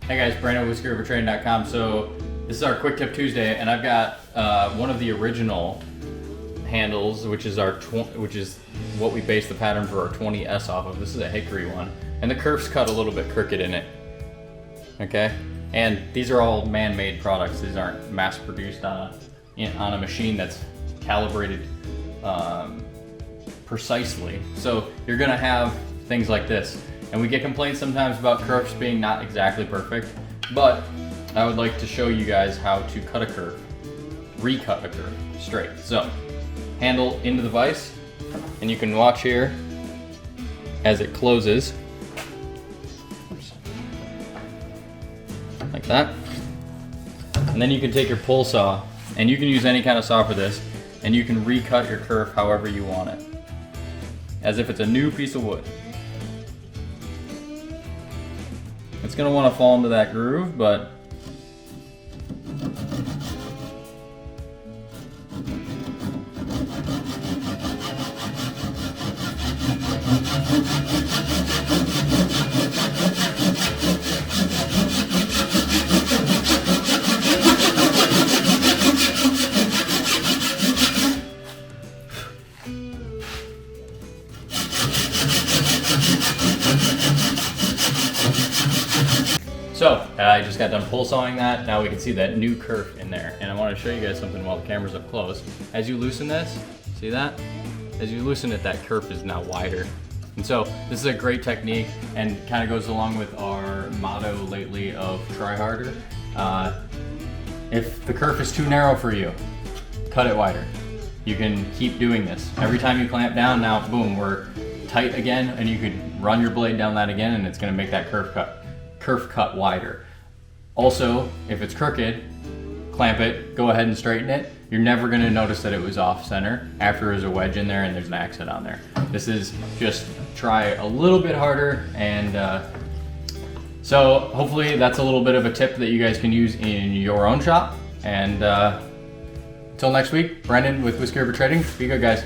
Hey guys, Brandon with whiskerovertraining.com. So this is our Quick Tip Tuesday, and I've got one of the original handles, which is what we base the pattern for our 20S off of. This is a hickory one, and the kerf's cut a little bit crooked in it. Okay, and these are all man-made products. These aren't mass-produced on a machine that's calibrated precisely. So you're gonna have things like this. And we get complaints sometimes about kerfs being not exactly perfect, but I would like to show you guys how to cut a kerf, recut a kerf straight. So, handle into the vise, and you can watch here as it closes. Oops. Like that. And then you can take your pull saw, and you can use any kind of saw for this, and you can recut your kerf however you want it, as if it's a new piece of wood. It's going to want to fall into that groove, but so I just got done pull sawing that. Now we can see that new kerf in there. And I want to show you guys something while the camera's up close. As you loosen this, see that? As you loosen it, that kerf is now wider. And so this is a great technique and kind of goes along with our motto lately of try harder. If the kerf is too narrow for you, cut it wider. You can keep doing this. Every time you clamp down, now boom, we're tight again, and you could run your blade down that again, and it's going to make that kerf cut wider. Also, if it's crooked, clamp it, go ahead and straighten it. You're never going to notice that it was off center after there's a wedge in there and there's an accent on there. This is just try a little bit harder, and so hopefully that's a little bit of a tip that you guys can use in your own shop. And until next week, Brandon with Whiskey Over Trading. Be good, guys.